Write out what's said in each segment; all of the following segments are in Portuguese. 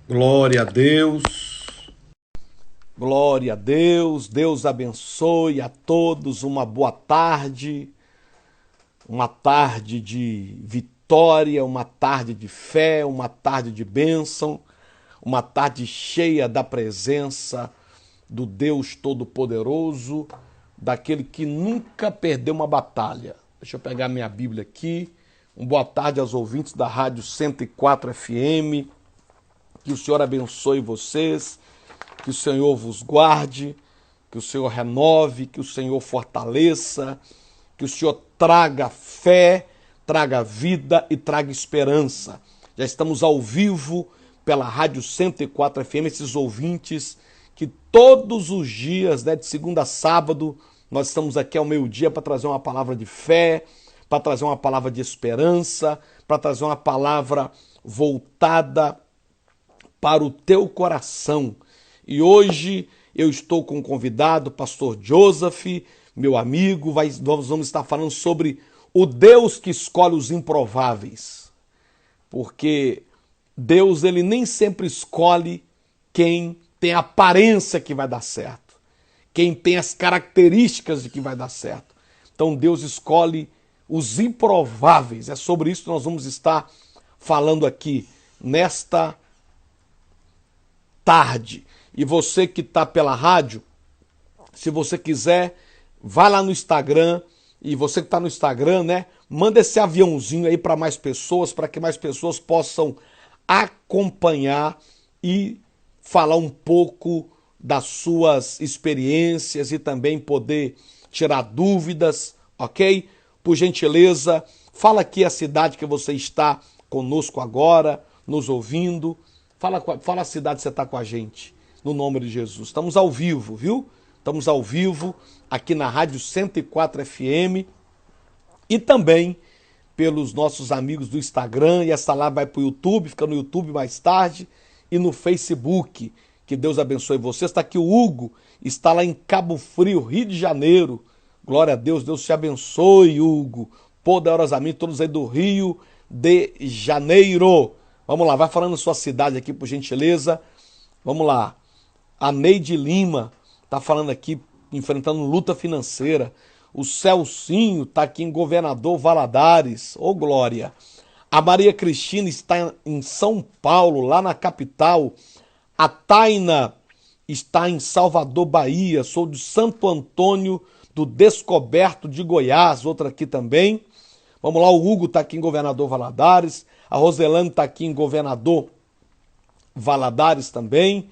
Glória a Deus, glória a Deus, Deus abençoe a todos, uma boa tarde, uma tarde de vitória, uma tarde de fé, uma tarde de bênção, uma tarde cheia da presença do Deus Todo-Poderoso, daquele que nunca perdeu uma batalha. Deixa eu pegar minha Bíblia aqui. Boa tarde aos ouvintes da Rádio 104 FM. Que o Senhor abençoe vocês, que o Senhor vos guarde, que o Senhor renove, que o Senhor fortaleça, que o Senhor traga fé, traga vida e traga esperança. Já estamos ao vivo pela Rádio 104 FM, esses ouvintes que todos os dias, de segunda a sábado, nós estamos aqui ao meio-dia para trazer uma palavra de fé, para trazer uma palavra de esperança, para trazer uma palavra voltada para o teu coração. E hoje eu estou com um convidado, pastor Joseph, meu amigo, nós vamos estar falando sobre o Deus que escolhe os improváveis. Porque Deus, ele nem sempre escolhe quem tem a aparência que vai dar certo, quem tem as características de que vai dar certo. Então Deus escolhe os improváveis. É sobre isso que nós vamos estar falando aqui nesta tarde. E você que está pela rádio, se você quiser, vai lá no Instagram. E você que está no Instagram, né? Manda esse aviãozinho aí para mais pessoas, para que mais pessoas possam acompanhar e falar um pouco das suas experiências e também poder tirar dúvidas, ok? Por gentileza, fala aqui a cidade que você está conosco agora, nos ouvindo. Fala a cidade que você está com a gente, no nome de Jesus. Estamos ao vivo, viu? Estamos ao vivo aqui na Rádio 104 FM e também pelos nossos amigos do Instagram. E essa live vai para o YouTube, fica no YouTube mais tarde e no Facebook. Que Deus abençoe você. Está aqui o Hugo, está lá em Cabo Frio, Rio de Janeiro. Glória a Deus, Deus te abençoe, Hugo. Poderosamente, todos aí do Rio de Janeiro. Vamos lá, vai falando sua cidade aqui, por gentileza. Vamos lá. A Neide Lima está falando aqui, enfrentando luta financeira. O Celcinho está aqui em Governador Valadares. Ô, glória. A Maria Cristina está em São Paulo, lá na capital. A Taina está em Salvador, Bahia. Sou de Santo Antônio do Descoberto de Goiás. Outra aqui também. Vamos lá, o Hugo está aqui em Governador Valadares. A Roselane está aqui em Governador Valadares também.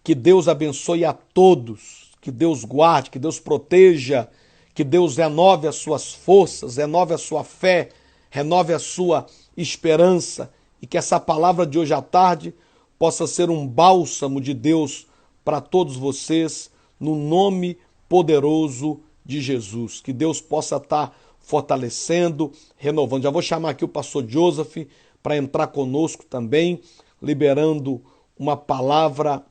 Que Deus abençoe a todos. Que Deus guarde, que Deus proteja. Que Deus renove as suas forças, renove a sua fé, renove a sua esperança. E que essa palavra de hoje à tarde possa ser um bálsamo de Deus para todos vocês, no nome poderoso de Jesus. Que Deus possa estar fortalecendo, renovando. Já vou chamar aqui o pastor Joseph para entrar conosco também, liberando uma palavra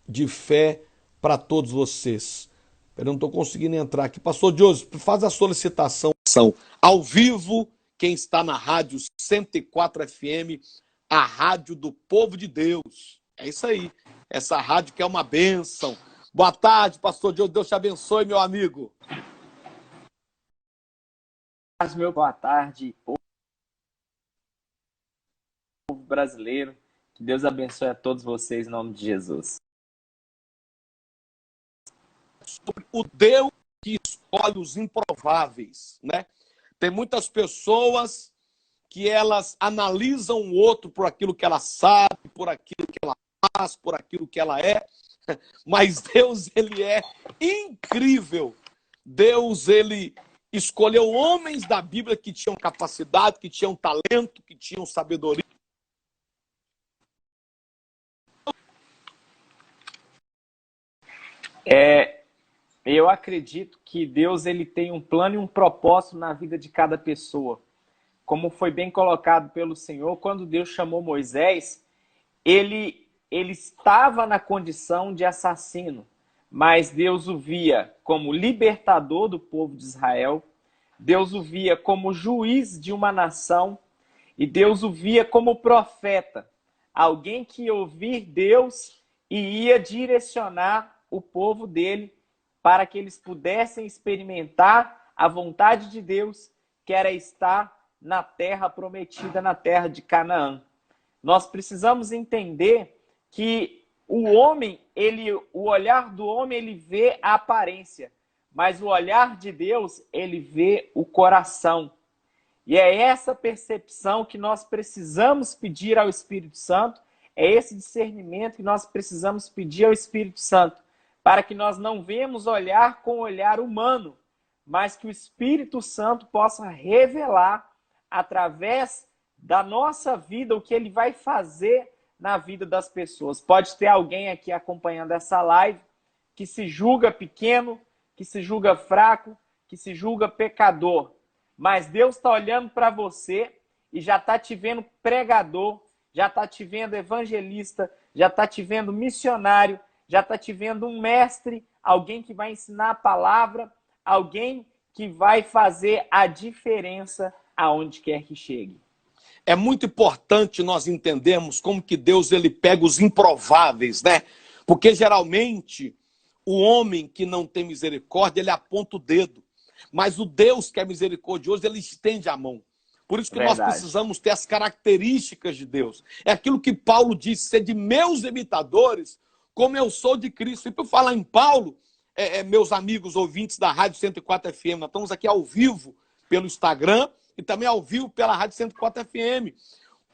de fé para todos vocês. Eu não estou conseguindo entrar aqui. Pastor Joseph, faz a solicitação ao vivo, quem está na Rádio 104 FM, a rádio do povo de Deus. É isso aí. Essa rádio que é uma bênção. Boa tarde, pastor Joseph. Deus te abençoe, meu amigo. Meu boa tarde, povo brasileiro. Que Deus abençoe a todos vocês em nome de Jesus. O Deus que escolhe os improváveis, né? Tem muitas pessoas que elas analisam o outro por aquilo que ela sabe, por aquilo que ela faz, por aquilo que ela é, mas Deus, ele é incrível. Deus, ele escolheu homens da Bíblia que tinham capacidade, que tinham talento, que tinham sabedoria. Eu acredito que Deus ele tem um plano e um propósito na vida de cada pessoa. Como foi bem colocado pelo Senhor, quando Deus chamou Moisés, ele estava na condição de assassino, mas Deus o via como libertador do povo de Israel, Deus o via como juiz de uma nação e Deus o via como profeta. alguém que ia ouvir Deus e ia direcionar o povo dele para que eles pudessem experimentar a vontade de Deus, que era estar na terra prometida, na terra de Canaã. Nós precisamos entender que o olhar do homem, ele vê a aparência, mas o olhar de Deus, ele vê o coração. E é essa percepção que nós precisamos pedir ao Espírito Santo, é esse discernimento que nós precisamos pedir ao Espírito Santo, para que nós não venhamos olhar com o olhar humano, mas que o Espírito Santo possa revelar através da nossa vida o que ele vai fazer na vida das pessoas. Pode ter alguém aqui acompanhando essa live que se julga pequeno, que se julga fraco, que se julga pecador. Mas Deus está olhando para você e já está te vendo pregador, já está te vendo evangelista, já está te vendo missionário, já está te vendo um mestre, alguém que vai ensinar a palavra, alguém que vai fazer a diferença aonde quer que chegue. É muito importante nós entendermos como que Deus ele pega os improváveis, né? Porque geralmente o homem que não tem misericórdia, ele aponta o dedo. Mas o Deus que é misericordioso, ele estende a mão. Por isso que nós precisamos ter as características de Deus. É aquilo que Paulo disse, ser de meus imitadores, como eu sou de Cristo. E por falar em Paulo, meus amigos ouvintes da Rádio 104 FM, nós estamos aqui ao vivo pelo Instagram e também ao vivo pela Rádio 104 FM.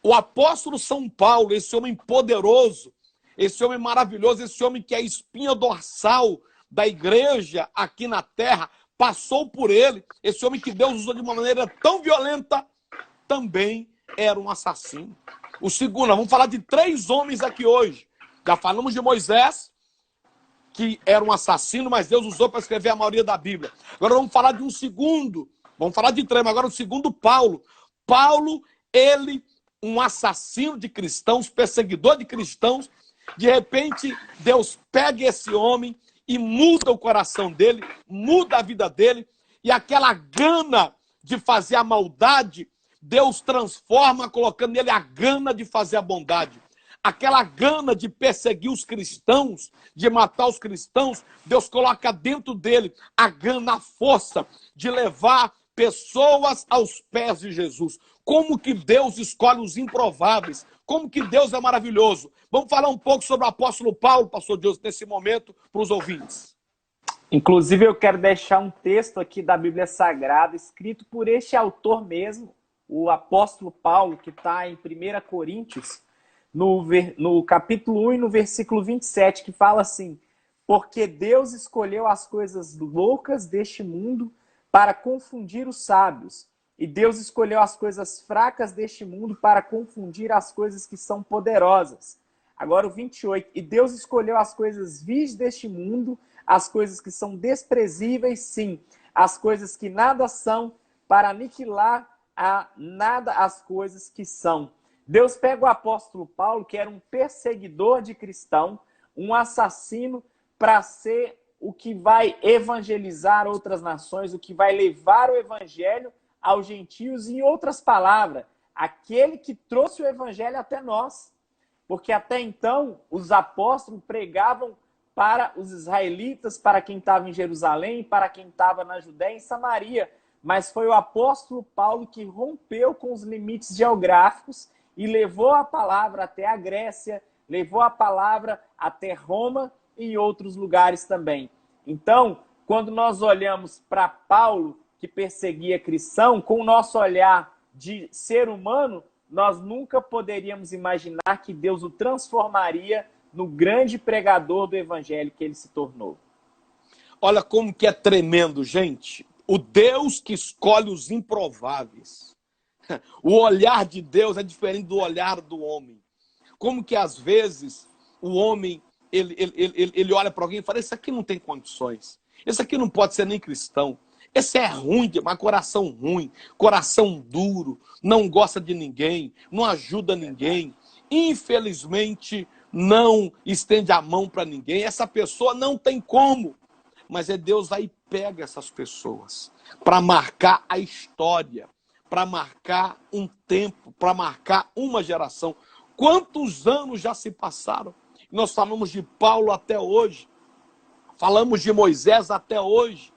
O apóstolo São Paulo, esse homem poderoso, esse homem maravilhoso, esse homem que é a espinha dorsal da igreja aqui na terra, passou por ele. Esse homem que Deus usou de uma maneira tão violenta, também era um assassino. O segundo, vamos falar de 3 homens aqui hoje. Já falamos de Moisés, que era um assassino, mas Deus usou para escrever a maioria da Bíblia. Agora vamos falar de um segundo. Vamos falar de 3, mas agora o segundo, Paulo. Paulo, ele, um assassino de cristãos, perseguidor de cristãos. De repente, Deus pega esse homem e muda o coração dele, muda a vida dele, e aquela gana de fazer a maldade, Deus transforma, colocando nele a gana de fazer a bondade. Aquela gana de perseguir os cristãos, de matar os cristãos, Deus coloca dentro dele a gana, a força de levar pessoas aos pés de Jesus. Como que Deus escolhe os improváveis, como que Deus é maravilhoso. Vamos falar um pouco sobre o apóstolo Paulo, pastor Deus, nesse momento, para os ouvintes. Inclusive, eu quero deixar um texto aqui da Bíblia Sagrada, escrito por este autor mesmo, o apóstolo Paulo, que está em 1 Coríntios, no capítulo 1 e no versículo 27, que fala assim: porque Deus escolheu as coisas loucas deste mundo para confundir os sábios, e Deus escolheu as coisas fracas deste mundo para confundir as coisas que são poderosas. Agora o 28, e Deus escolheu as coisas vis deste mundo, as coisas que são desprezíveis, sim, as coisas que nada são, para aniquilar a nada as coisas que são. Deus pega o apóstolo Paulo, que era um perseguidor de cristão, um assassino, para ser o que vai evangelizar outras nações, o que vai levar o evangelho aos gentios, em outras palavras, aquele que trouxe o evangelho até nós. Porque até então, os apóstolos pregavam para os israelitas, para quem estava em Jerusalém, para quem estava na Judéia e Samaria. Mas foi o apóstolo Paulo que rompeu com os limites geográficos e levou a palavra até a Grécia, levou a palavra até Roma e em outros lugares também. Então, quando nós olhamos para Paulo, que perseguia cristão, com o nosso olhar de ser humano, nós nunca poderíamos imaginar que Deus o transformaria no grande pregador do evangelho que ele se tornou. Olha como que é tremendo, gente. O Deus que escolhe os improváveis. O olhar de Deus é diferente do olhar do homem. Como que às vezes o homem ele olha para alguém e fala: esse aqui não tem condições. Esse aqui não pode ser nem cristão. Esse é ruim, mas coração ruim, coração duro, não gosta de ninguém, não ajuda ninguém. Infelizmente, não estende a mão para ninguém. Essa pessoa não tem como. Mas é Deus aí pega essas pessoas para marcar a história, para marcar um tempo, para marcar uma geração. Quantos anos já se passaram? Nós falamos de Paulo até hoje, falamos de Moisés até hoje,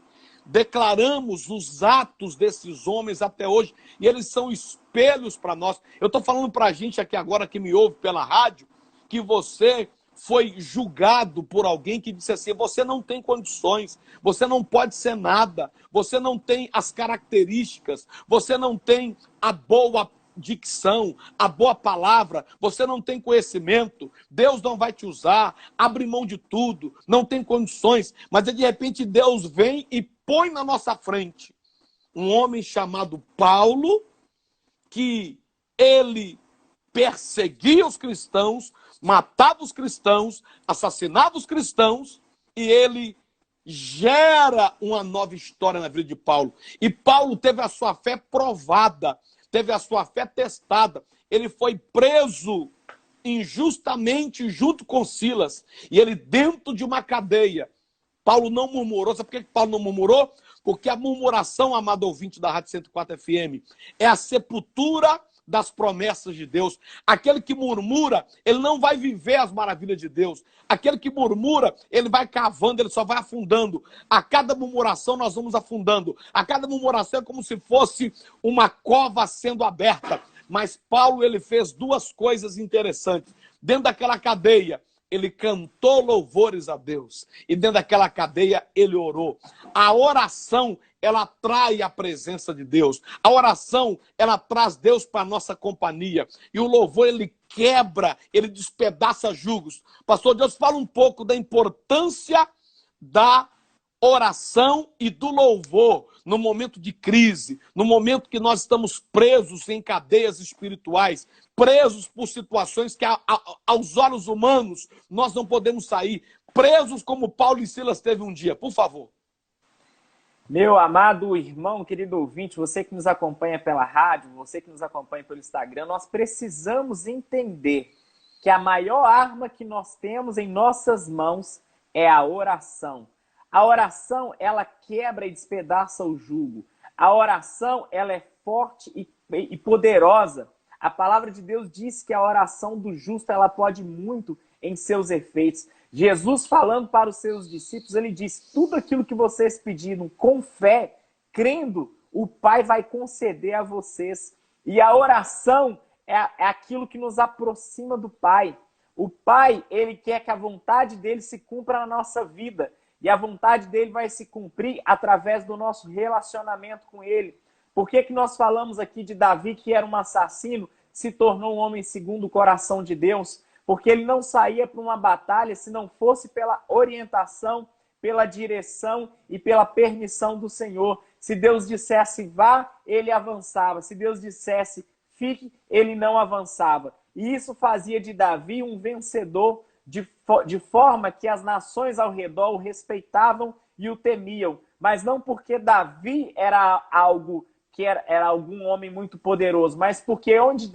declaramos os atos desses homens até hoje, e eles são espelhos para nós. Eu estou falando para a gente aqui agora que me ouve pela rádio, que você foi julgado por alguém que disse assim: você não tem condições, você não pode ser nada, você não tem as características, você não tem a boa dicção, a boa palavra, você não tem conhecimento, Deus não vai te usar, abre mão de tudo, não tem condições. Mas de repente Deus vem e põe na nossa frente um homem chamado Paulo, que ele perseguia os cristãos, matava os cristãos, assassinava os cristãos, e ele gera uma nova história na vida de Paulo. E Paulo teve a sua fé provada, teve a sua fé testada. Ele foi preso injustamente junto com Silas, e ele dentro de uma cadeia. Paulo não murmurou. Sabe por que Paulo não murmurou? Porque a murmuração, amado ouvinte da Rádio 104 FM, é a sepultura das promessas de Deus. Aquele que murmura, ele não vai viver as maravilhas de Deus. Aquele que murmura, ele vai cavando, ele só vai afundando. A cada murmuração nós vamos afundando. A cada murmuração é como se fosse uma cova sendo aberta. Mas Paulo, ele fez duas coisas interessantes. Dentro daquela cadeia, ele cantou louvores a Deus. E dentro daquela cadeia, ele orou. A oração, ela atrai a presença de Deus. A oração, ela traz Deus para a nossa companhia. E o louvor, ele quebra, ele despedaça julgos. Pastor Deus, fala um pouco da importância da oração e do louvor no momento de crise, no momento que nós estamos presos em cadeias espirituais, presos por situações que aos olhos humanos nós não podemos sair, presos como Paulo e Silas teve um dia. Por favor. Meu amado irmão, querido ouvinte, você que nos acompanha pela rádio, você que nos acompanha pelo Instagram, nós precisamos entender que a maior arma que nós temos em nossas mãos é a oração. A oração, ela quebra e despedaça o jugo. A oração, ela é forte e poderosa. A palavra de Deus diz que a oração do justo, ela pode muito em seus efeitos. Jesus, falando para os seus discípulos, ele disse: tudo aquilo que vocês pediram com fé, crendo, o Pai vai conceder a vocês. E a oração é aquilo que nos aproxima do Pai. O Pai, ele quer que a vontade dele se cumpra na nossa vida. E a vontade dele vai se cumprir através do nosso relacionamento com ele. Por que nós falamos aqui de Davi, que era um assassino, se tornou um homem segundo o coração de Deus? Porque ele não saía para uma batalha se não fosse pela orientação, pela direção e pela permissão do Senhor. Se Deus dissesse vá, ele avançava. Se Deus dissesse fique, ele não avançava. E isso fazia de Davi um vencedor, de forma que as nações ao redor o respeitavam e o temiam. Mas não porque Davi era algo que era algum homem muito poderoso, mas porque onde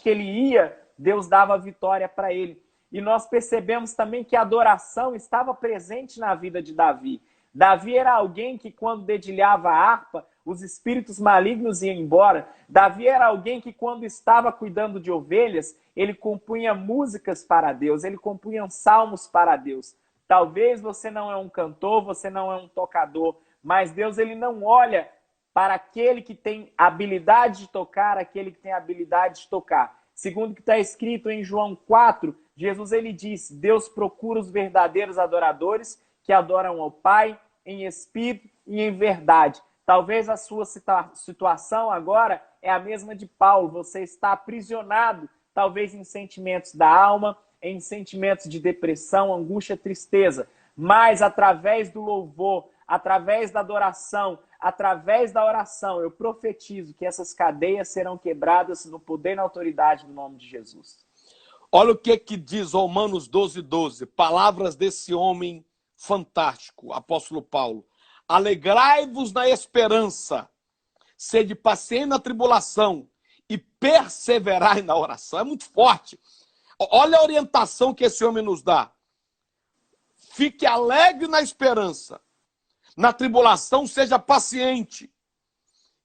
que ele ia, Deus dava vitória para ele. E nós percebemos também que a adoração estava presente na vida de Davi. Davi era alguém que, quando dedilhava a harpa, os espíritos malignos iam embora. Davi era alguém que, quando estava cuidando de ovelhas, ele compunha músicas para Deus, ele compunha salmos para Deus. Talvez você não é um cantor, você não é um tocador, mas Deus, ele não olha para aquele que tem habilidade de tocar, aquele que tem habilidade de tocar. Segundo o que está escrito em João 4, Jesus, ele diz: Deus procura os verdadeiros adoradores que adoram ao Pai em espírito e em verdade. Talvez a sua situação agora é a mesma de Paulo. Você está aprisionado, talvez em sentimentos da alma, em sentimentos de depressão, angústia, tristeza. Mas através do louvor, através da adoração, através da oração, eu profetizo que essas cadeias serão quebradas no poder e na autoridade do nome de Jesus. Olha o que diz Romanos 12:12. Palavras desse homem fantástico, apóstolo Paulo. Alegrai-vos na esperança, sede paciente na tribulação e perseverai na oração. É muito forte. Olha a orientação que esse homem nos dá. Fique alegre na esperança, na tribulação seja paciente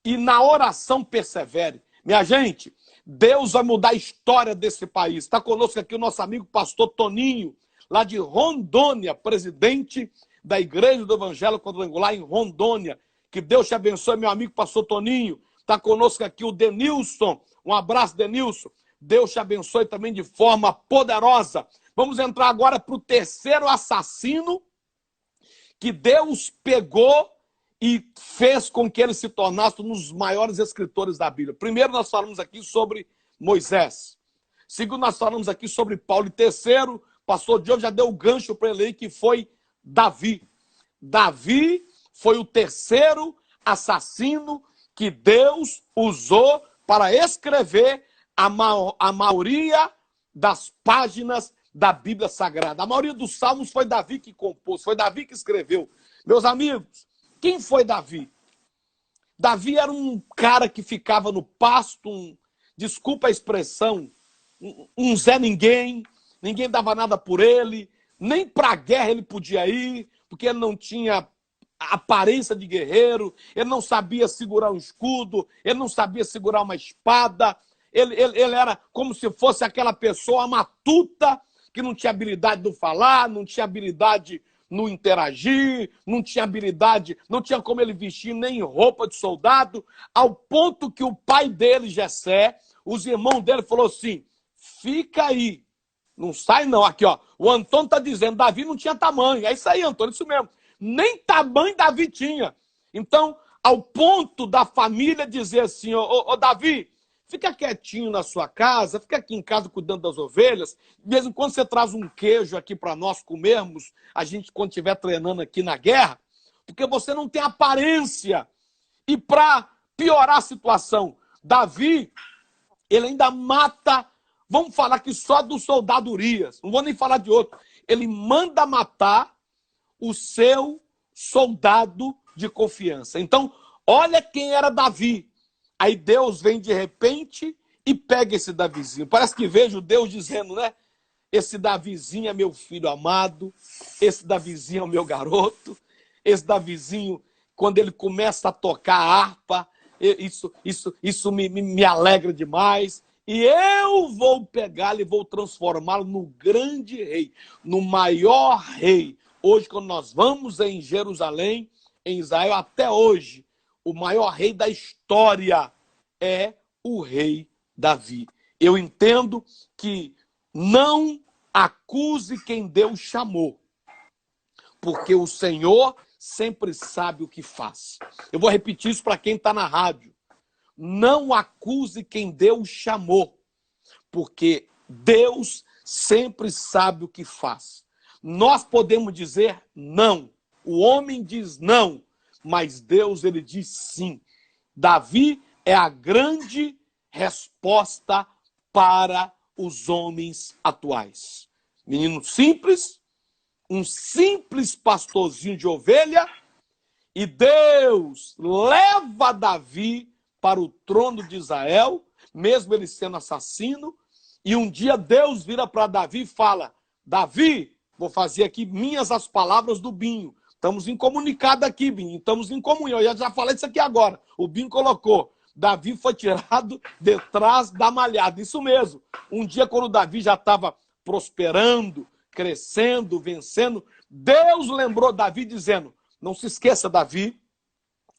e na oração persevere. Minha gente, Deus vai mudar a história desse país. Está conosco aqui o nosso amigo pastor Toninho, lá de Rondônia, presidente da Igreja do Evangelho Quadrangular em Rondônia. Que Deus te abençoe, meu amigo pastor Toninho. Está conosco aqui o Denilson. Um abraço, Denilson. Deus te abençoe também de forma poderosa. Vamos entrar agora para o terceiro assassino que Deus pegou e fez com que ele se tornasse um dos maiores escritores da Bíblia. Primeiro, nós falamos aqui sobre Moisés. Segundo, nós falamos aqui sobre Paulo. E terceiro, o pastor Diogo já deu o gancho para ele aí, que foi Davi. Davi foi o terceiro assassino que Deus usou para escrever a maioria das páginas da Bíblia Sagrada. A maioria dos salmos foi Davi que compôs, foi Davi que escreveu. Meus amigos, quem foi Davi? Davi era um cara que ficava no pasto, desculpa a expressão, um Zé Ninguém, ninguém dava nada por ele, nem para a guerra ele podia ir, porque ele não tinha aparência de guerreiro, ele não sabia segurar um escudo, ele não sabia segurar uma espada, ele era como se fosse aquela pessoa matuta, que não tinha habilidade no falar, não tinha habilidade no interagir, não tinha habilidade, não tinha como ele vestir nem roupa de soldado, ao ponto que o pai dele, Jessé, os irmãos dele, falou assim, fica aí, não sai não. Aqui, ó, o Antônio está dizendo, Davi não tinha tamanho. É isso aí, Antônio, isso mesmo. Nem tamanho Davi tinha. Então, ao ponto da família dizer assim, ô Davi, fica quietinho na sua casa, fica aqui em casa cuidando das ovelhas. De vez em quando você traz um queijo aqui para nós comermos, a gente quando estiver treinando aqui na guerra, porque você não tem aparência. E para piorar a situação, Davi, ele ainda mata, vamos falar aqui só do soldado Urias, não vou nem falar de outro. Ele manda matar o seu soldado de confiança. Então, olha quem era Davi. Aí Deus vem de repente e pega esse Davizinho. Parece que vejo Deus dizendo, né? Esse Davizinho é meu filho amado, esse Davizinho é o meu garoto, esse Davizinho, quando ele começa a tocar a harpa, isso me alegra demais. E eu vou pegá-lo e vou transformá-lo no grande rei, no maior rei. Hoje, quando nós vamos em Jerusalém, em Israel, até hoje, o maior rei da história é o rei Davi. Eu entendo que não acuse quem Deus chamou, porque o Senhor sempre sabe o que faz. Eu vou repetir isso para quem está na rádio. Não acuse quem Deus chamou, porque Deus sempre sabe o que faz. Nós podemos dizer não. O homem diz não, mas Deus, ele diz sim. Davi é a grande resposta para os homens atuais. Menino simples, um simples pastorzinho de ovelha, e Deus leva Davi para o trono de Israel, mesmo ele sendo assassino, e um dia Deus vira para Davi e fala, Davi, vou fazer aqui minhas as palavras do Binho. Estamos incomunicados aqui, Binho. Estamos em comunhão. Eu já falei isso aqui agora. O Binho colocou. Davi foi tirado de trás da malhada. Isso mesmo. Um dia, quando Davi já estava prosperando, crescendo, vencendo, Deus lembrou Davi dizendo, não se esqueça, Davi,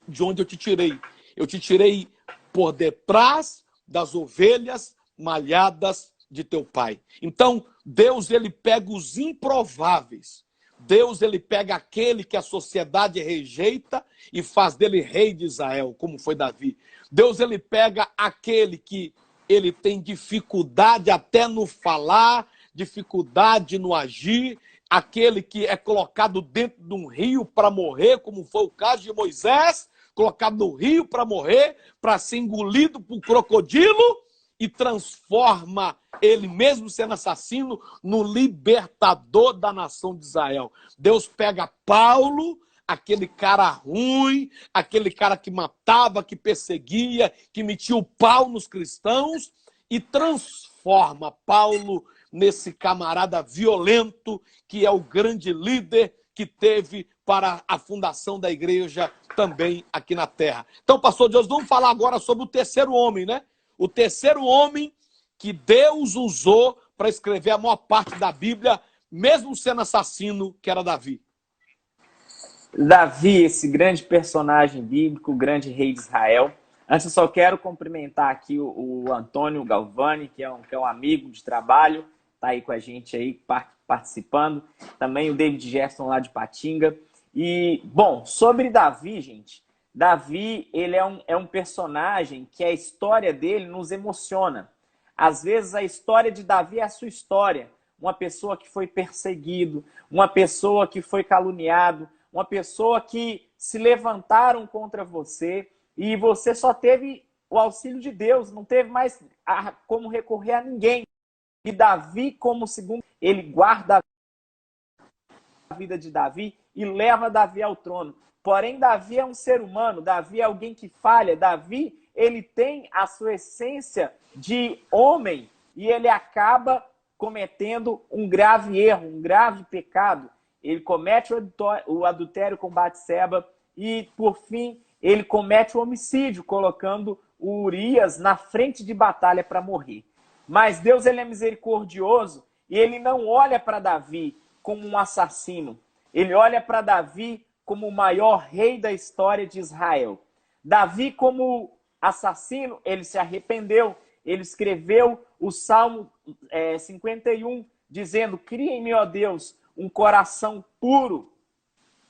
de onde eu te tirei. Eu te tirei por detrás das ovelhas malhadas de teu pai. Então, Deus, ele pega os improváveis. Deus, ele pega aquele que a sociedade rejeita e faz dele rei de Israel, como foi Davi. Deus, ele pega aquele que ele tem dificuldade até no falar, dificuldade no agir, aquele que é colocado dentro de um rio para morrer, como foi o caso de Moisés, colocado no rio para morrer, para ser engolido por crocodilo, e transforma ele, mesmo sendo assassino, no libertador da nação de Israel. Deus pega Paulo, aquele cara ruim, aquele cara que matava, que perseguia, que metia o pau nos cristãos, e transforma Paulo nesse camarada violento, que é o grande líder que teve para a fundação da igreja também aqui na terra. Então, pastor Deus, vamos falar agora sobre o terceiro homem, né? o terceiro homem que Deus usou para escrever a maior parte da Bíblia, mesmo sendo assassino, que era Davi. Davi, esse grande personagem bíblico, o grande rei de Israel. Antes, eu só quero cumprimentar aqui o Antônio Galvani, que é um amigo de trabalho, está aí com a gente aí participando. Também o David Gerson lá de Patinga. E, bom, sobre Davi, gente, Davi, ele é um personagem que a história dele nos emociona. Às vezes a história de Davi é a sua história. Uma pessoa que foi perseguido, uma pessoa que foi caluniado, uma pessoa que se levantaram contra você e você só teve o auxílio de Deus, não teve mais como recorrer a ninguém. E Davi, como segundo, ele guarda a vida de Davi e leva Davi ao trono. Porém, Davi é um ser humano, Davi é alguém que falha, Davi, ele tem a sua essência de homem e ele acaba cometendo um grave erro, um grave pecado. Ele comete o adultério com Batseba e, por fim, ele comete o homicídio, colocando o Urias na frente de batalha para morrer. Mas Deus, ele é misericordioso e ele não olha para Davi como um assassino. Ele olha para Davi como o maior rei da história de Israel. Davi, como assassino, ele se arrependeu. Ele escreveu o Salmo 51, dizendo: cria em mim, ó Deus, um coração puro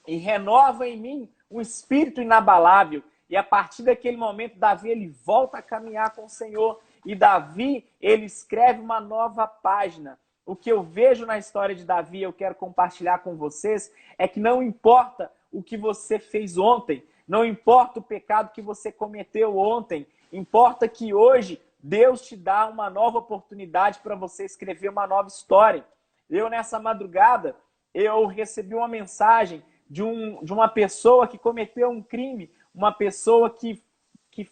e renova em mim um espírito inabalável. E a partir daquele momento, Davi ele volta a caminhar com o Senhor. E Davi, ele escreve uma nova página. O que eu vejo na história de Davi, eu quero compartilhar com vocês, é que não importa o que você fez ontem, não importa o pecado que você cometeu ontem, importa que hoje Deus te dá uma nova oportunidade para você escrever uma nova história. Eu, nessa madrugada, eu recebi uma mensagem de uma pessoa que cometeu um crime, uma pessoa que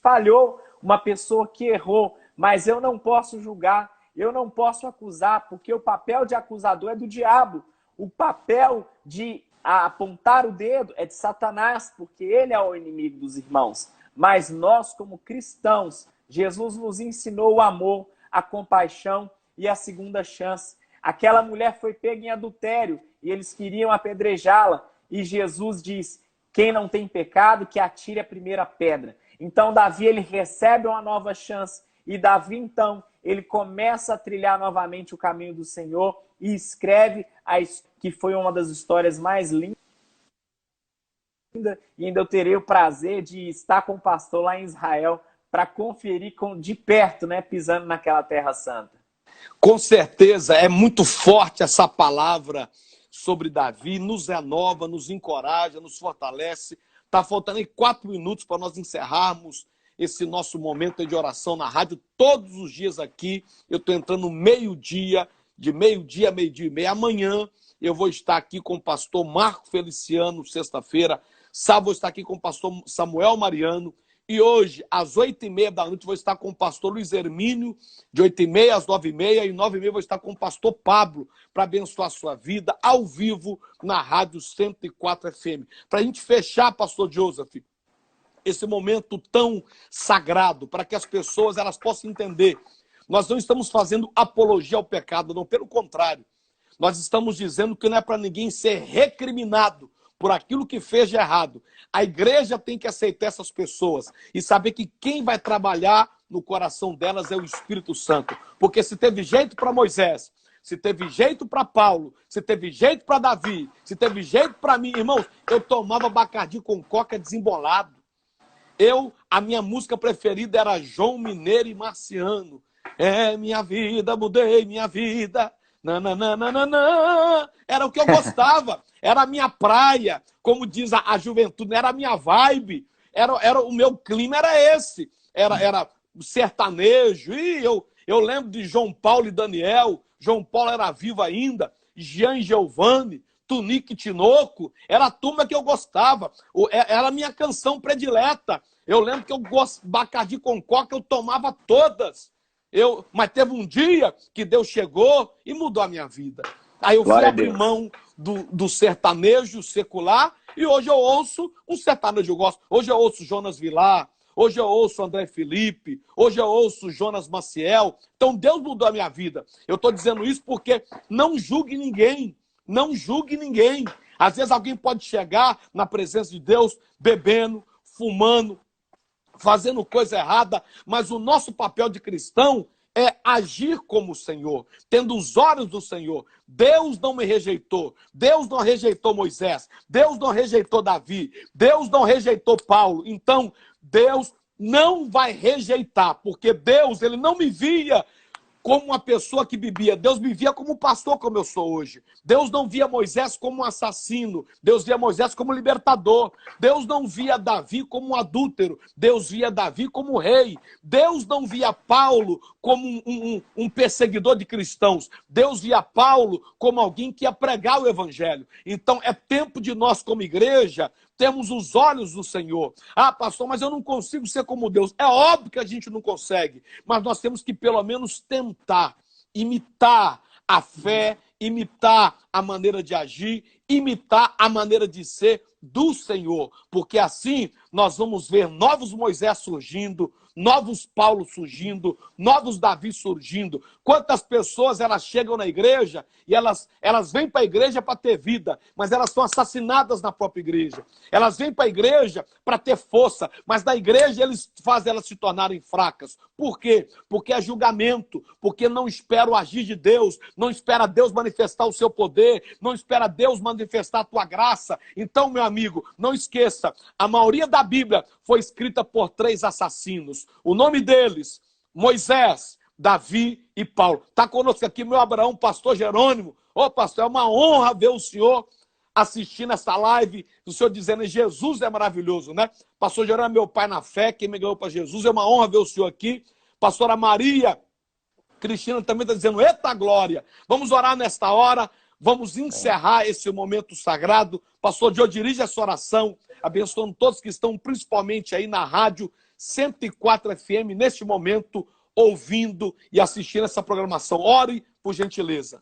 falhou, uma pessoa que errou, mas eu não posso julgar, eu não posso acusar, porque o papel de acusador é do diabo. O papel de apontar o dedo é de Satanás, porque ele é o inimigo dos irmãos. Mas nós, como cristãos, Jesus nos ensinou o amor, a compaixão e a segunda chance. Aquela mulher foi pega em adultério e eles queriam apedrejá-la. E Jesus diz: quem não tem pecado, que atire a primeira pedra. Então Davi, ele recebe uma nova chance. E Davi, então, ele começa a trilhar novamente o caminho do Senhor e escreve que foi uma das histórias mais lindas. E ainda eu terei o prazer de estar com o pastor lá em Israel para conferir de perto, né, pisando naquela terra santa. Com certeza, é muito forte essa palavra sobre Davi, nos renova, nos encoraja, nos fortalece. Está faltando aí 4 minutos para nós encerrarmos esse nosso momento de oração na rádio. Todos os dias aqui, eu estou entrando meio-dia, de meio-dia a meio-dia e meia. Amanhã eu vou estar aqui com o pastor Marco Feliciano, sexta-feira. Sábado vou estar aqui com o pastor Samuel Mariano. E hoje, às 8h30 da noite, vou estar com o pastor Luiz Hermínio, de 8h30 às 9h30, e 9h30 vou estar com o pastor Pablo, para abençoar a sua vida, ao vivo, na Rádio 104 FM. Para a gente fechar, pastor Joseph, esse momento tão sagrado, para que as pessoas elas possam entender. Nós não estamos fazendo apologia ao pecado, não, pelo contrário. Nós estamos dizendo que não é para ninguém ser recriminado por aquilo que fez de errado. A igreja tem que aceitar essas pessoas e saber que quem vai trabalhar no coração delas é o Espírito Santo. Porque se teve jeito para Moisés, se teve jeito para Paulo, se teve jeito para Davi, se teve jeito para mim, irmãos, eu tomava Bacardi com coca desembolado. A minha música preferida era João Mineiro e Marciano. É minha vida, mudei minha vida. Nananana. Era o que eu gostava. Era a minha praia, como diz a juventude, era a minha vibe. O meu clima era esse. Era sertanejo. E eu lembro de João Paulo e Daniel. João Paulo era vivo ainda. Jean Giovanni. Tunique Tinoco, era a turma que eu gostava, era a minha canção predileta. Eu lembro que eu gosto Bacardi com coca, eu tomava todas. Mas teve um dia que Deus chegou e mudou a minha vida. Aí eu fui abrir mão do sertanejo secular e hoje eu ouço um sertanejo eu gosto. Hoje eu ouço Jonas Vilar, hoje eu ouço André Felipe, hoje eu ouço Jonas Maciel. Então Deus mudou a minha vida. Eu estou dizendo isso porque não julgue ninguém, não julgue ninguém. Às vezes alguém pode chegar na presença de Deus bebendo, fumando, fazendo coisa errada, mas o nosso papel de cristão é agir como o Senhor, tendo os olhos do Senhor. Deus não me rejeitou, Deus não rejeitou Moisés, Deus não rejeitou Davi, Deus não rejeitou Paulo. Então, Deus não vai rejeitar, porque Deus, ele não me via como uma pessoa que bebia. Deus me via como um pastor, como eu sou hoje. Deus não via Moisés como um assassino. Deus via Moisés como libertador. Deus não via Davi como um adúltero. Deus via Davi como rei. Deus não via Paulo como um perseguidor de cristãos. Deus via Paulo como alguém que ia pregar o evangelho. Então é tempo de nós, como igreja, temos os olhos do Senhor. Ah, pastor, mas eu não consigo ser como Deus. É óbvio que a gente não consegue, mas nós temos que pelo menos tentar imitar a fé, imitar a maneira de agir, imitar a maneira de ser do Senhor, porque assim nós vamos ver novos Moisés surgindo, novos Paulo surgindo, novos Davi surgindo. Quantas pessoas elas chegam na igreja e elas vêm para a igreja para ter vida, mas elas são assassinadas na própria igreja. Elas vêm para a igreja para ter força, mas na igreja eles fazem elas se tornarem fracas. Por quê? Porque é julgamento, porque não espera o agir de Deus, não espera Deus manifestar o seu poder, não espera Deus manifestar a tua graça. Então, meu amigo, não esqueça, a maioria da Bíblia foi escrita por 3 assassinos. O nome deles, Moisés, Davi e Paulo. Está conosco aqui meu Abraão, pastor Jerônimo. Ô, pastor, é uma honra ver o senhor assistindo essa live, o senhor dizendo que Jesus é maravilhoso, né? Pastor Jerônimo é meu pai na fé, quem me ganhou para Jesus. É uma honra ver o senhor aqui. Pastora Maria Cristina também está dizendo, eita glória. Vamos orar nesta hora, vamos encerrar esse momento sagrado. Pastor Joe, dirige essa oração, abençoando todos que estão principalmente aí na rádio 104 FM, neste momento, ouvindo e assistindo essa programação. Ore, por gentileza.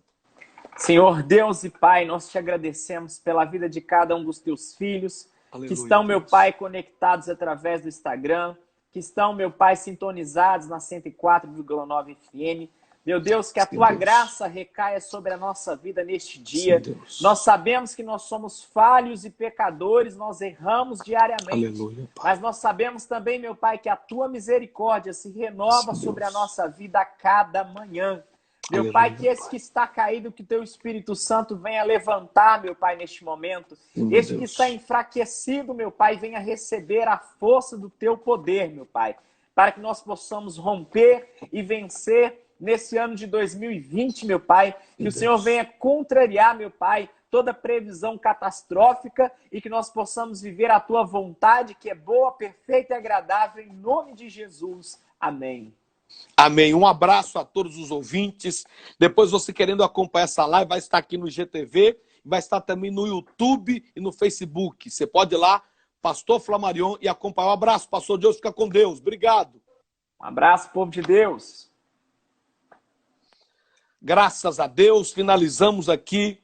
Senhor Deus e Pai, nós te agradecemos pela vida de cada um dos teus filhos, Aleluia, que estão, meu Deus. Pai, conectados através do Instagram, que estão, meu Pai, sintonizados na 104,9 FM. Meu Deus, que a tua graça recaia sobre a nossa vida neste dia. Nós sabemos que nós somos falhos e pecadores, nós erramos diariamente. Aleluia, Pai. Mas nós sabemos também, meu Pai, que a tua misericórdia se renova sobre a nossa vida a cada manhã. Meu Aleluia, Pai, que esse que está caído, que teu Espírito Santo venha levantar, meu Pai, neste momento. Este que está enfraquecido, meu Pai, venha receber a força do teu poder, meu Pai, para que nós possamos romper e vencer nesse ano de 2020, meu Pai. Que o Senhor venha contrariar, meu Pai, toda previsão catastrófica e que nós possamos viver a tua vontade, que é boa, perfeita e agradável, em nome de Jesus. Amém. Amém. Um abraço a todos os ouvintes. Depois, você querendo acompanhar essa live, vai estar aqui no GTV, vai estar também no YouTube e no Facebook. Você pode ir lá, Pastor Flamarion, e acompanhar. Um abraço, pastor. Deus fica com Deus. Obrigado. Um abraço, povo de Deus. Graças a Deus, finalizamos aqui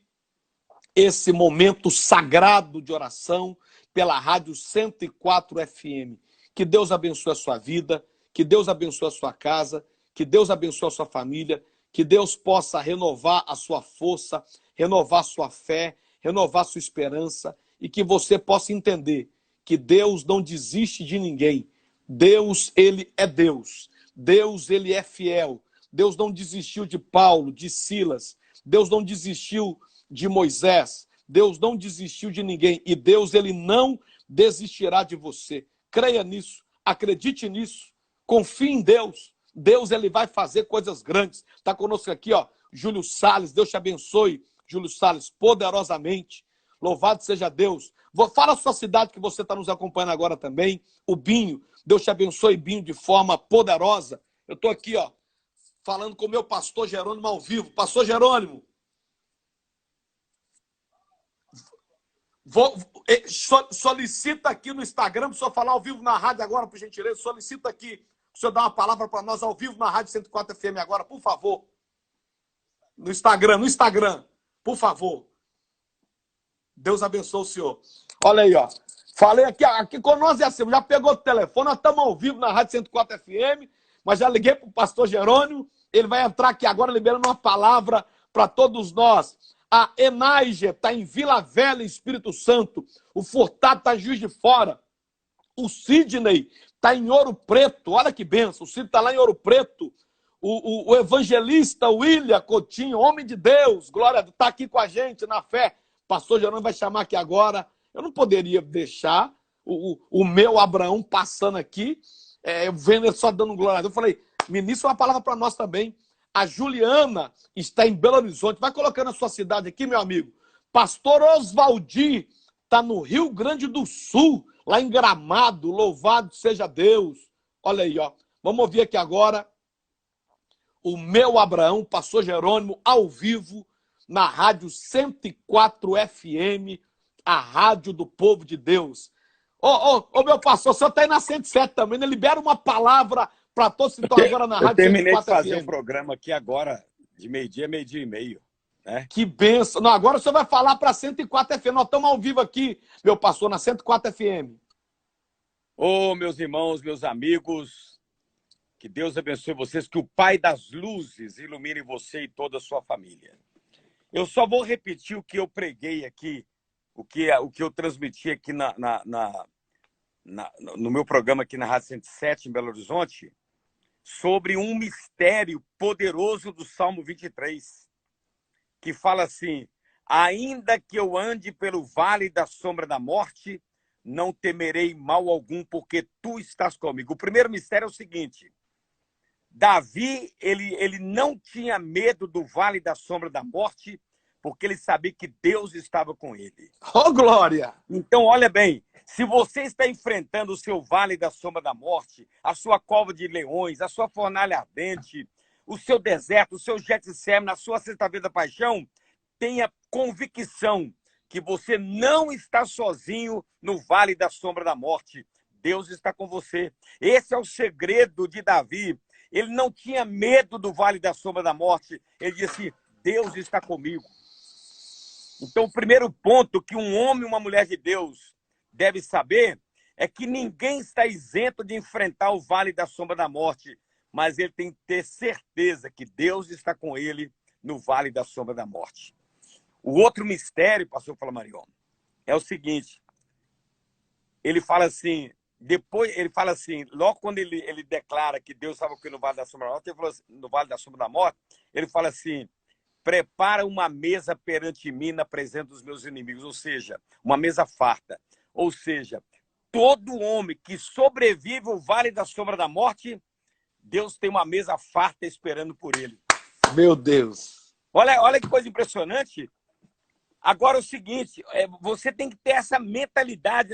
esse momento sagrado de oração pela Rádio 104 FM. Que Deus abençoe a sua vida, que Deus abençoe a sua casa, que Deus abençoe a sua família, que Deus possa renovar a sua força, renovar a sua fé, renovar a sua esperança e que você possa entender que Deus não desiste de ninguém. Deus, ele é Deus. Deus, ele é fiel. Deus não desistiu de Paulo, de Silas. Deus não desistiu de Moisés. Deus não desistiu de ninguém. E Deus, ele não desistirá de você. Creia nisso, acredite nisso, confie em Deus. Deus, ele vai fazer coisas grandes. Está conosco aqui, ó, Júlio Salles. Deus te abençoe, Júlio Salles, poderosamente. Louvado seja Deus. Fala a sua cidade que você está nos acompanhando agora também. O Binho. Deus te abençoe, Binho, de forma poderosa. Eu estou aqui, ó, falando com o meu pastor Jerônimo ao vivo. Pastor Jerônimo, solicita aqui no Instagram, para o senhor falar ao vivo na rádio agora, por gentileza. Solicita aqui, para o senhor dar uma palavra para nós ao vivo na Rádio 104 FM agora, por favor. No Instagram, por favor. Deus abençoe o senhor. Olha aí, ó. Falei aqui com nós é assim, já pegou o telefone, nós estamos ao vivo na Rádio 104 FM, mas já liguei para o pastor Jerônimo, ele vai entrar aqui agora liberando uma palavra para todos nós. A Enaige está em Vila Velha, Espírito Santo. O Furtado está em Juiz de Fora. O Sidney está em Ouro Preto. Olha que benção. O Sidney está lá em Ouro Preto. O evangelista William Coutinho, homem de Deus, glória, está aqui com a gente na fé. Pastor Jerônimo vai chamar aqui agora. Eu não poderia deixar o meu Abraão passando aqui, vendo ele só dando glória a Deus. Eu falei, ministra uma palavra para nós também. A Juliana está em Belo Horizonte. Vai colocando a sua cidade aqui, meu amigo. Pastor Oswaldi está no Rio Grande do Sul, lá em Gramado. Louvado seja Deus. Olha aí, ó. Vamos ouvir aqui agora o meu Abraão, pastor Jerônimo, ao vivo, na Rádio 104 FM, a rádio do povo de Deus. Ô, meu pastor, o senhor está aí na 107 também, né? Libera uma palavra para todos que estão agora na Rádio 104 FM. Eu terminei de fazer um programa aqui agora, de meio-dia e meio. Né? Que benção. Não, agora o senhor vai falar para 104 FM. Nós estamos ao vivo aqui, meu pastor, na 104 FM. Ô, meus irmãos, meus amigos, que Deus abençoe vocês, que o Pai das Luzes ilumine você e toda a sua família. Eu só vou repetir o que eu preguei aqui, o que eu transmiti aqui no meu programa aqui na Rádio 107, em Belo Horizonte, sobre um mistério poderoso do Salmo 23, que fala assim: ainda que eu ande pelo vale da sombra da morte, não temerei mal algum, porque tu estás comigo. O primeiro mistério é o seguinte: Davi, ele não tinha medo do vale da sombra da morte, porque ele sabia que Deus estava com ele. Oh, glória! Então, olha bem, se você está enfrentando o seu vale da sombra da morte, a sua cova de leões, a sua fornalha ardente, o seu deserto, o seu Getsemane, a sua sexta-feira da paixão, tenha convicção que você não está sozinho no vale da sombra da morte. Deus está com você. Esse é o segredo de Davi. Ele não tinha medo do vale da sombra da morte. Ele disse: Deus está comigo. Então, o primeiro ponto que um homem e uma mulher de Deus deve saber é que ninguém está isento de enfrentar o vale da sombra da morte, mas ele tem que ter certeza que Deus está com ele no vale da sombra da morte. O outro mistério, pastor Flamarion, é o seguinte: ele fala assim, logo quando ele declara que Deus estava aqui no vale da sombra da morte, ele falou assim, no vale da sombra da morte, ele fala assim: prepara uma mesa perante mim na presença dos meus inimigos, ou seja, uma mesa farta. Ou seja, todo homem que sobrevive ao vale da sombra da morte, Deus tem uma mesa farta esperando por ele. Meu Deus! Olha que coisa impressionante. Agora, o seguinte, você tem que ter essa mentalidade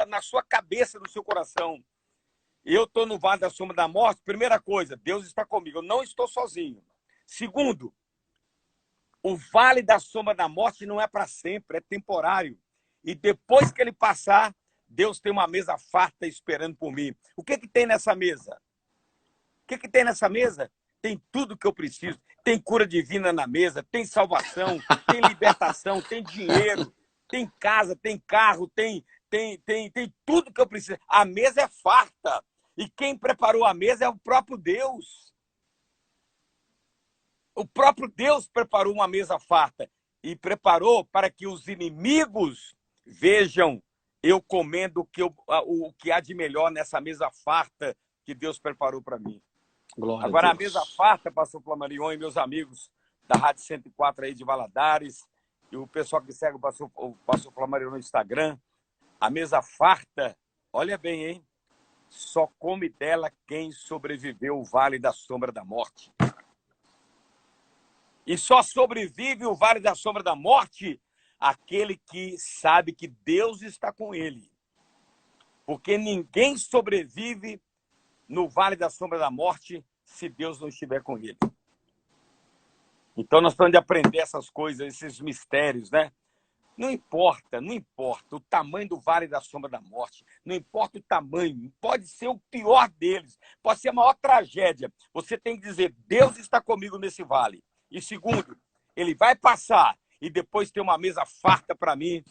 na sua cabeça, no seu coração. Eu estou no vale da sombra da morte, primeira coisa, Deus está comigo, eu não estou sozinho. Segundo, o vale da sombra da morte não é para sempre, é temporário. E depois que ele passar, Deus tem uma mesa farta esperando por mim. O que tem nessa mesa? O que tem nessa mesa? Tem tudo que eu preciso. Tem cura divina na mesa, tem salvação, tem libertação, tem dinheiro, tem casa, tem carro, tem tudo que eu preciso. A mesa é farta. E quem preparou a mesa é o próprio Deus. O próprio Deus preparou uma mesa farta e preparou para que os inimigos vejam eu comendo o que há de melhor nessa mesa farta que Deus preparou para mim. Glória Agora, a a mesa farta, pastor Flamarion e meus amigos da Rádio 104 aí de Valadares, e o pessoal que segue o pastor Flamarion no Instagram, a mesa farta, olha bem, hein? Só come dela quem sobreviveu o vale da sombra da morte. E só sobrevive o vale da sombra da morte aquele que sabe que Deus está com ele. Porque ninguém sobrevive no vale da sombra da morte se Deus não estiver com ele. Então nós precisamos de aprender essas coisas, esses mistérios, né? Não importa o tamanho do vale da sombra da morte, não importa o tamanho, pode ser o pior deles, pode ser a maior tragédia. Você tem que dizer: Deus está comigo nesse vale. E segundo, ele vai passar e depois tem uma mesa farta para mim.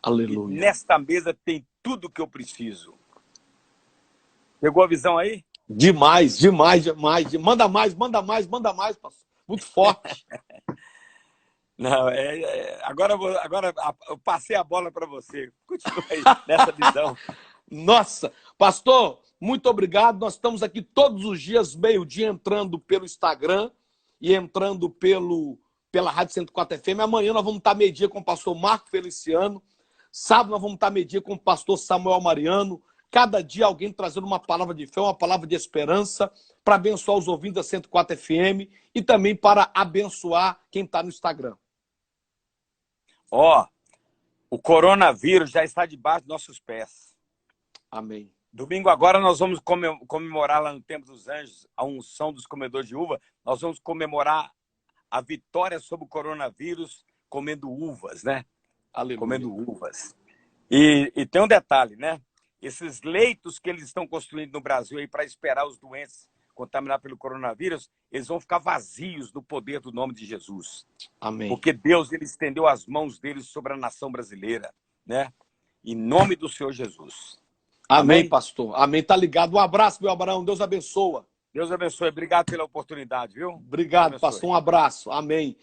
Aleluia. E nesta mesa tem tudo que eu preciso. Pegou a visão aí? Demais, demais, demais. Manda mais, manda mais, manda mais, pastor. Muito forte. Não, agora, eu passei a bola para você. Continua aí nessa visão. Nossa, pastor, muito obrigado. Nós estamos aqui todos os dias, meio-dia, entrando pelo Instagram e entrando pela Rádio 104 FM. Amanhã nós vamos estar meio-dia com o pastor Marco Feliciano. Sábado nós vamos estar meio-dia com o pastor Samuel Mariano. Cada dia alguém trazendo uma palavra de fé, uma palavra de esperança, para abençoar os ouvintes da 104 FM e também para abençoar quem está no Instagram. Ó, o coronavírus já está debaixo dos nossos pés. Amém. Domingo agora nós vamos comemorar lá no Templo dos Anjos a unção dos comedores de uva. Nós vamos comemorar a vitória sobre o coronavírus comendo uvas, né? Aleluia. Comendo uvas. E tem um detalhe, né? Esses leitos que eles estão construindo no Brasil aí para esperar os doentes contaminados pelo coronavírus, eles vão ficar vazios no poder do nome de Jesus. Amém. Porque Deus, ele estendeu as mãos dele sobre a nação brasileira, né? Em nome do Senhor Jesus. Amém, pastor. Amém. Tá ligado. Um abraço, meu Abraão. Deus abençoa. Deus abençoe. Obrigado pela oportunidade, viu? Obrigado, pastor. Um abraço. Amém.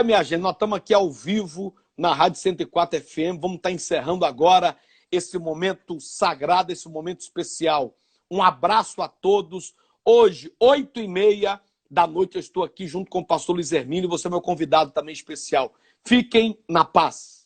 Minha gente, nós estamos aqui ao vivo na Rádio 104 FM. Vamos estar encerrando agora esse momento sagrado, esse momento especial. Um abraço a todos. Hoje, 8h30 da noite, eu estou aqui junto com o pastor Luiz Hermínio. Você é meu convidado também especial. Fiquem na paz.